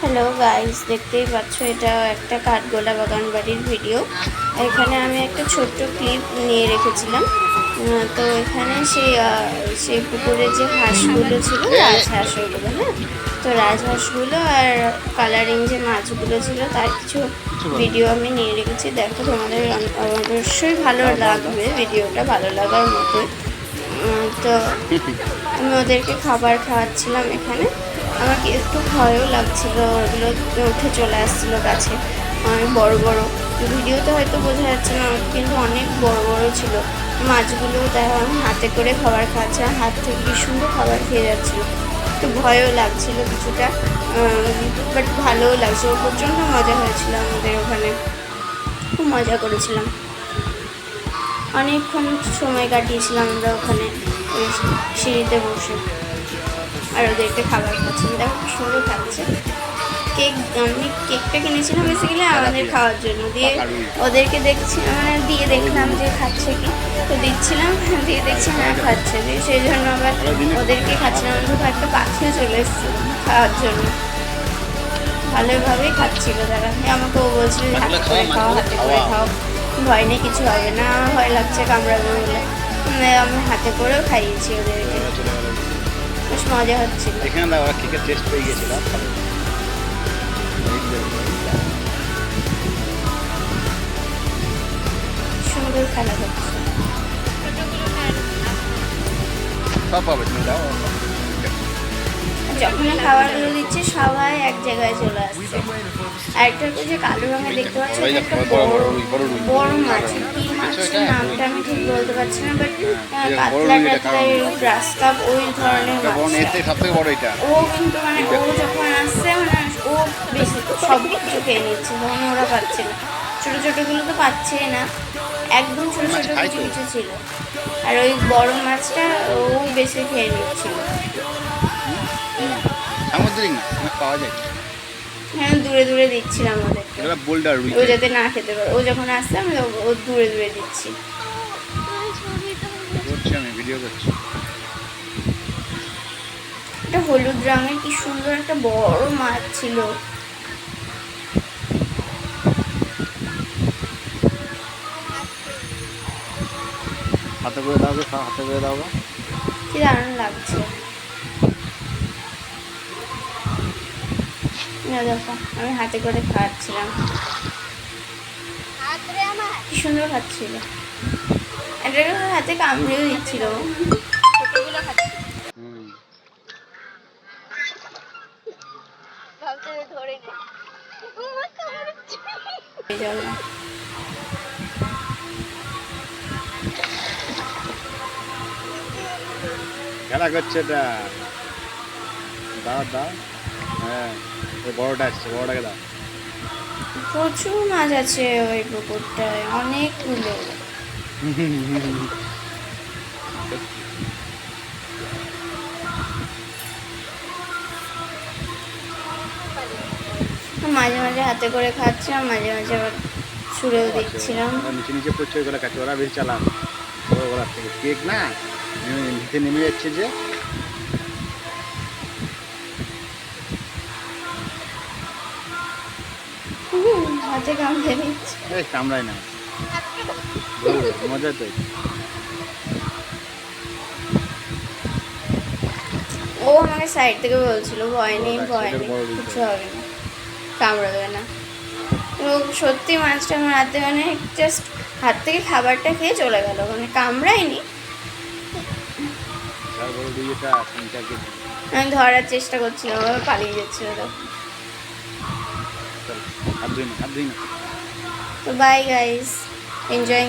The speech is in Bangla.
হ্যালো গাইস, দেখতেই পাচ্ছ এটা একটা কাঠগোলা বাগান বাড়ির ভিডিও। এখানে আমি একটা ছোট্ট ক্লিপ নিয়ে রেখেছিলাম। তো এখানে সেই পুকুরে যে হাঁসগুলো ছিল, রাজহাঁস ওগুলো, হ্যাঁ, তো রাজহাঁসগুলো আর কালারিং যে মাছগুলো ছিল তার কিছু ভিডিও আমি নিয়ে রেখেছি। দেখো, তোমাদের অবশ্যই ভালো লাগবে, ভিডিওটা ভালো লাগার মতোই। তো আমি ওদেরকে খাবার খাওয়াচ্ছিলাম এখানে। আমাকে একটু ভয়ও লাগছিল, ওগুলো উঠে চলে আসছিলো গাছে, অনেক বড় বড়। ভিডিওতে হয়তো বোঝা যাচ্ছে না, কিন্তু অনেক বড় বড় ছিল মাছগুলো। তাই আমি হাতে করে খাবার খাওয়াচ্ছিলাম, হাত থেকে কি সুন্দর খাবার খেয়ে যাচ্ছিলো। একটু ভয়ও লাগছিল কিছুটা, বাট ভালোও লাগছিল। প্রচণ্ড মজা হয়েছিল আমাদের ওখানে, খুব মজা করেছিলাম, অনেকক্ষণ সময় কাটিয়েছিলাম আমরা ওখানে সিঁড়িতে বসে। আর ওদেরকে খাবার খাচ্ছিলাম, দেখো খুব সুন্দর খাচ্ছে। আমি কেকটা কিনেছিলাম বেসিক্যালি আমাদের খাওয়ার জন্য, দিয়ে ওদেরকে দিয়ে দেখলাম যে খাচ্ছে কি, তো দিচ্ছিলাম, দিয়ে দেখছি হ্যাঁ খাচ্ছে, দিয়ে সেই জন্য আবার ওদেরকে খাচ্ছিলাম। দুটো একটা পাখিও চলে এসেছিল খাওয়ার জন্য, ভালোভাবেই খাচ্ছিল তারা। আমাকেও বলছিল হাতে করে খাও, হাতে করে খাও, ভয় নেই, কিছু হবে না। আমার ভয় লাগছে কামড়াবে বলে আমি হাতে করেও খাইয়েছি ওদেরকে, বেশ মজা হচ্ছিল। এখানে ওরা কেকের টেস্ট পেয়ে গেছিল, সুন্দর খেলা হচ্ছে, সব পাবে তুমি দাও। যখন খাবারগুলো দিচ্ছে সবাই এক জায়গায় চলে আসছে। আর একটা হচ্ছে যে কালো রঙের দেখতে পাচ্ছি, একটা বড় মাছ, কি মাছের নামটা আমি ঠিক বলতে পারছি না, বাট কাতলা টাতলা গ্রাস কাপ ওই ধরনের মাছ। ও কিন্তু ও যখন আসছে ও বেশি সব কিছু খেয়ে নিচ্ছে, তখন ওরা পাচ্ছে না। ছোটো ছোটোগুলো তো পাচ্ছেই না, একদম ছোটো ছোটো কিছু কিছু ছিল। আর ওই বড় মাছটা ও বেশি খেয়ে নিচ্ছিল। সামুদ্রিক না পাওয়া যায়, হ্যাঁ, দূরে দূরে দিচ্ছিলাম ওদেরকে, বোল্ডার ও যাতে না খেতে পারে। ও যখন আসছে আমি ও দূরে দূরে দিচ্ছি। আমি ভিডিও করছি। এটা হলুদ রঙের কি সুন্দর একটা বড় মাছ ছিল। হাতে করে দাও, হাতে করে দাও, কি দারুণ লাগছে। দেখো আমি হাতে করে খাওয়াচ্ছিলাম, কি সুন্দর খাচ্ছিল। এটাকে হাতে কামড়েও দিচ্ছিল। খেলা করছে এটা, দাও দাও, হ্যাঁ বড়টা আসছে, বড়টাকে দাও। প্রচুর মাছ আছে ওই পুকুরটায়, অনেকগুলো। মাঝে মাঝে হাতে করে খাচ্ছিলাম, মাঝে মাঝে আবার ছুঁড়েও দিচ্ছিলাম। নিচে নিচে পড়ছে ওইগুলো খাচ্ছে, ওরা বেশি চালাক ওরা থেকে। কেক না নিচে নেমে যাচ্ছে যে, হাতে কামড়ে দিচ্ছে। কামড়ায় না, মজা তো। ও আমাকে সাইড থেকে বলছিল ভয় নেই, ভয় নেই, কিছু হবে না, কামড়ে দেবে না। ও সত্যি মাছটা আমার হাতে জাস্ট হাত থেকে খাবারটা খেয়ে চলে গেল, কামড়ায়নি। আমি ধরার চেষ্টা করছিলাম, আবার পালিয়ে যাচ্ছিল। তো বাই গাইস, এনজয়।